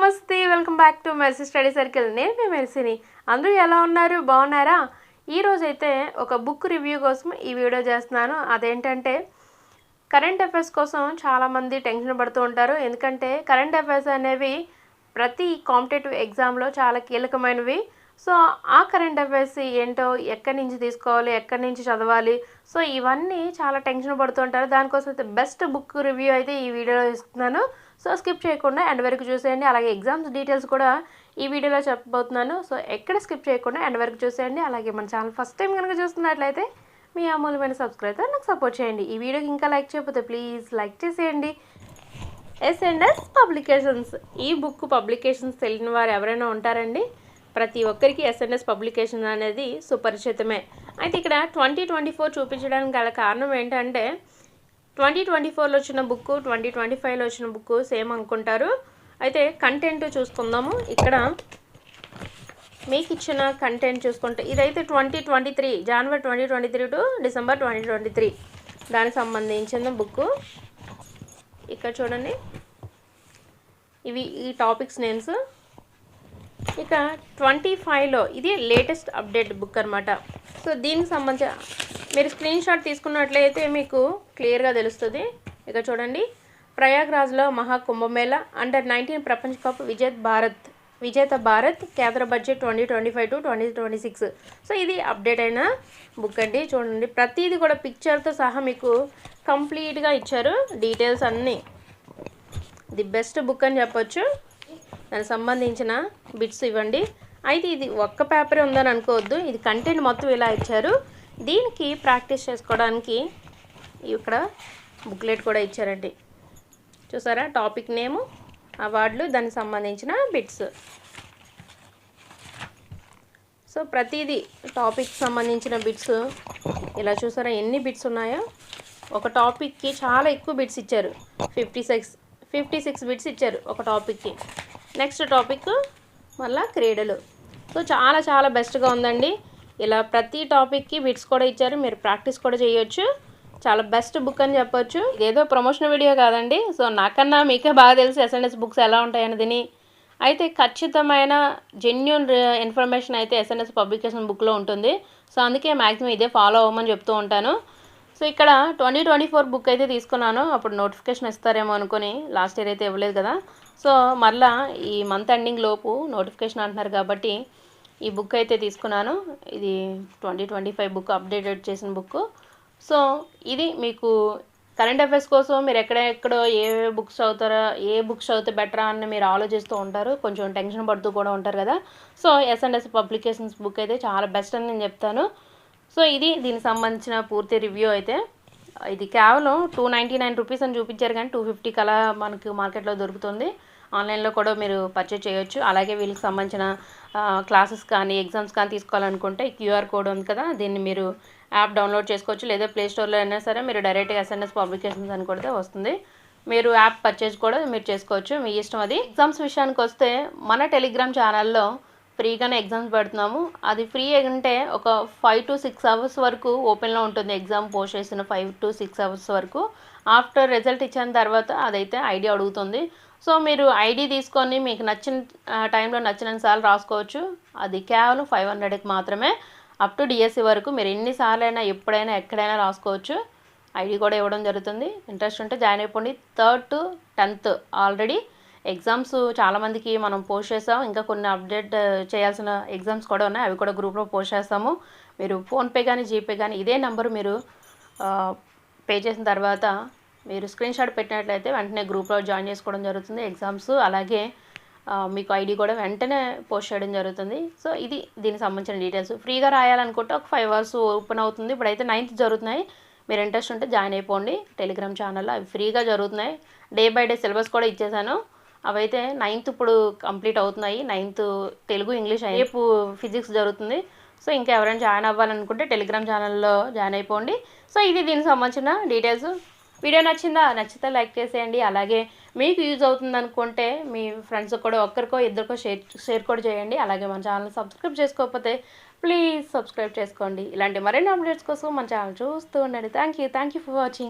నమస్తే welcome back to mercy study circle. నేను మీ మెర్సీని. అందరూ ఎలా ఉన్నారు? బాగున్నారా? ఈరోజైతే ఒక బుక్ రివ్యూ కోసం ఈ వీడియో చేస్తున్నాను. అదేంటంటే కరెంట్ అఫైర్స్ కోసం చాలామంది టెన్షన్ పడుతూ ఉంటారు. ఎందుకంటే కరెంట్ అఫైర్స్ అనేవి ప్రతి కాంపిటేటివ్ ఎగ్జామ్లో చాలా కీలకమైనవి. సో ఆ కరెంట్ అఫైర్స్ ఏంటో, ఎక్కడి నుంచి తీసుకోవాలి, ఎక్కడి నుంచి చదవాలి, సో ఇవన్నీ చాలా టెన్షన్ పడుతుంటారు. దానికోసం అయితే బెస్ట్ బుక్ రివ్యూ అయితే ఈ వీడియోలో ఇస్తున్నాను. సో స్కిప్ చేయకుండా ఎండ్ వరకు చూసేయండి. అలాగే ఎగ్జామ్స్ డీటెయిల్స్ కూడా ఈ వీడియోలో చెప్పబోతున్నాను. సో ఎక్కడ స్కిప్ చేయకుండా ఎండ్ వరకు చూసేయండి. అలాగే మన ఛానల్ ఫస్ట్ టైం కనుక చూస్తున్నట్లయితే మీ అమూల్యమైన సబ్స్క్రైబర్ నాకు సపోర్ట్ చేయండి. ఈ వీడియోకి ఇంకా లైక్ చేయకపోతే ప్లీజ్ లైక్ చేసేయండి. S&S publications. ఈ బుక్ పబ్లికేషన్స్ తెలియని వారు ఎవరైనా ఉంటారండి? ప్రతి ఒక్కరికి S&S పబ్లికేషన్ అనేది సుపరిచితమే. అయితే ఇక్కడ 2024 చూపించడానికి గల కారణం ఏంటంటే 2024లో వచ్చిన బుక్ 2025లో వచ్చిన బుక్ సేమ్ అనుకుంటారు. అయితే కంటెంట్ చూసుకుందాము. ఇక్కడ మీకు ఇచ్చిన కంటెంట్ చూసుకుంటే ఇదైతే 2023 జనవరి 2023 టు డిసెంబర్ 2023 దానికి సంబంధించిన బుక్. ఇక్కడ చూడండి, ఇవి ఈ టాపిక్స్ నేమ్స్. ఇక 25లో ఇది లేటెస్ట్ అప్డేట్ బుక్ అనమాట. సో దీనికి సంబంధించి మీరు స్క్రీన్ షాట్ తీసుకున్నట్లయితే మీకు క్లియర్గా తెలుస్తుంది. ఇక చూడండి, ప్రయాగ్రాజ్లో మహాకుంభమేళా అండర్-19 ప్రపంచ కప్ విజేత భారత్ కేంద్ర బడ్జెట్ 2025 టు 2026. సో ఇది అప్డేట్ అయిన బుక్ అండి. చూడండి, ప్రతిదీ కూడా పిక్చర్తో సహా మీకు కంప్లీట్గా ఇచ్చారు, డీటెయిల్స్ అన్నీ. ది బెస్ట్ బుక్ అని చెప్పొచ్చు. దానికి సంబంధించిన బిట్స్ ఇవ్వండి. అయితే ఇది ఒక్క పేపరే ఉందని అనుకోవద్దు, ఇది కంటెంట్ మొత్తం ఇలా ఇచ్చారు. దీనికి ప్రాక్టీస్ చేసుకోవడానికి ఇక్కడ బుక్లెట్ కూడా ఇచ్చారండి. చూసారా, టాపిక్ నేము, అవార్డులు, దానికి సంబంధించిన బిట్స్. సో ప్రతిదీ టాపిక్ సంబంధించిన బిట్స్ ఇలా చూసారా ఎన్ని బిట్స్ ఉన్నాయో. ఒక టాపిక్కి చాలా ఎక్కువ బిట్స్ ఇచ్చారు, 56 బిట్స్ ఇచ్చారు ఒక టాపిక్కి. నెక్స్ట్ టాపిక్ మళ్ళీ క్రీడలు. సో చాలా చాలా బెస్ట్గా ఉందండి. ఇలా ప్రతి టాపిక్కి బిట్స్ కూడా ఇచ్చారు, మీరు ప్రాక్టీస్ కూడా చేయొచ్చు. చాలా బెస్ట్ బుక్ అని చెప్పొచ్చు. ఇదేదో ప్రమోషన్ వీడియో కాదండి. సో నాకన్నా మీకే బాగా తెలుసు S&S బుక్స్ ఎలా ఉంటాయనేది. అయితే ఖచ్చితమైన జెన్యూన్ ఇన్ఫర్మేషన్ అయితే S&S పబ్లికేషన్ బుక్లో ఉంటుంది. సో అందుకే మ్యాక్సిమం ఇదే ఫాలో అవ్వమని చెప్తూ ఉంటాను. సో ఇక్కడ 2024 బుక్ అయితే తీసుకున్నాను. అప్పుడు నోటిఫికేషన్ ఇస్తారేమో అనుకుని, లాస్ట్ ఇయర్ అయితే ఇవ్వలేదు కదా. సో మళ్ళీ ఈ మంత్ ఎండింగ్ లోపు నోటిఫికేషన్ అంటున్నారు కాబట్టి ఈ బుక్ అయితే తీసుకున్నాను. ఇది 2025 బుక్, అప్డేటెడ్ చేసిన బుక్. సో ఇది మీకు కరెంట్ అఫైర్స్ కోసం మీరు ఎక్కడెక్కడో ఏ బుక్స్ చదువుతారా, ఏ బుక్స్ చదివితే బెటరా అని మీరు ఆలోచిస్తూ ఉంటారు, కొంచెం టెన్షన్ పడుతూ కూడా ఉంటారు కదా. సో S&S పబ్లికేషన్స్ బుక్ అయితే చాలా బెస్ట్ అని నేను చెప్తాను. సో ఇది దీనికి సంబంధించిన పూర్తి రివ్యూ. అయితే ఇది కేవలం 299 రూపీస్ అని చూపించారు, కానీ 250 కలా మనకు మార్కెట్లో దొరుకుతుంది. ఆన్లైన్లో కూడా మీరు పర్చేజ్ చేయొచ్చు. అలాగే వీళ్ళకి సంబంధించిన క్లాసెస్ కానీ ఎగ్జామ్స్ కానీ తీసుకోవాలనుకుంటే QR కోడ్ ఉంది కదా, దీన్ని మీరు యాప్ డౌన్లోడ్ చేసుకోవచ్చు. లేదా ప్లేస్టోర్లో అయినా సరే మీరు డైరెక్ట్గా S&S పబ్లికేషన్స్ అని కొడితే వస్తుంది. మీరు యాప్ పర్చేజ్ కూడా మీరు చేసుకోవచ్చు, మీ ఇష్టం అది. ఎగ్జామ్స్ విషయానికి వస్తే మన టెలిగ్రామ్ ఛానల్లో ఫ్రీగానే ఎగ్జామ్స్ పెడుతున్నాము. అది ఫ్రీ అంటే ఒక 5 to 6 అవర్స్ వరకు ఓపెన్లో ఉంటుంది. ఎగ్జామ్ పోస్ట్ చేసిన 5 to 6 అవర్స్ వరకు. ఆఫ్టర్ రిజల్ట్ ఇచ్చిన తర్వాత అదైతే ఐడి అడుగుతుంది. సో మీరు ఐడి తీసుకొని మీకు నచ్చిన టైంలో నచ్చినసార్లు రాసుకోవచ్చు. అది కేవలం 500కి మాత్రమే. అప్ టు DSE వరకు మీరు ఎన్నిసార్లు అయినా ఎప్పుడైనా ఎక్కడైనా రాసుకోవచ్చు. ఐడి కూడా ఇవ్వడం జరుగుతుంది. ఇంట్రెస్ట్ ఉంటే జాయిన్ అయిపోండి. 3rd to 10th already exams చాలామందికి మనం పోస్ట్ చేస్తాం. ఇంకా కొన్ని అప్డేట్ చేయాల్సిన ఎగ్జామ్స్ కూడా ఉన్నాయి, అవి కూడా గ్రూప్లో పోస్ట్ చేస్తాము. మీరు ఫోన్పే కానీ జీపే కానీ ఇదే నెంబర్ మీరు పే చేసిన తర్వాత మీరు స్క్రీన్ షాట్ పెట్టినట్లయితే వెంటనే గ్రూప్లో జాయిన్ చేసుకోవడం జరుగుతుంది. ఎగ్జామ్స్ అలాగే మీకు ఐడి కూడా వెంటనే పోస్ట్ చేయడం జరుగుతుంది. సో ఇది దీనికి సంబంధించిన డీటెయిల్స్. ఫ్రీగా రాయాలనుకుంటే ఒక 5 hours ఓపెన్ అవుతుంది. ఇప్పుడైతే 9th జరుగుతున్నాయి. మీరు ఇంట్రెస్ట్ ఉంటే జాయిన్ అయిపోండి టెలిగ్రామ్ ఛానల్లో, అవి ఫ్రీగా జరుగుతున్నాయి. డే బై డే సిలబస్ కూడా ఇచ్చేసాను. అవైతే 9th ఇప్పుడు కంప్లీట్ అవుతున్నాయి. 9th తెలుగు, ఇంగ్లీష్, రేపు ఫిజిక్స్ జరుగుతుంది. సో ఇంకా ఎవరైనా జాయిన్ అవ్వాలనుకుంటే టెలిగ్రామ్ ఛానల్లో జాయిన్ అయిపోండి. సో ఇది దీనికి సంబంధించిన డీటెయిల్స్. వీడియో నచ్చితే లైక్ చేసేయండి. అలాగే మీకు యూజ్ అవుతుంది అనుకుంటే మీ ఫ్రెండ్స్కి కూడా ఒక్కరికో ఇద్దరికో షేర్ కూడా చేయండి. అలాగే మన ఛానల్ సబ్స్క్రైబ్ చేసుకోకపోతే ప్లీజ్ సబ్స్క్రైబ్ చేసుకోండి. ఇలాంటి మరిన్ని అప్డేట్స్ కోసం మన ఛానల్ చూస్తూ ఉండండి. Thank you for watching.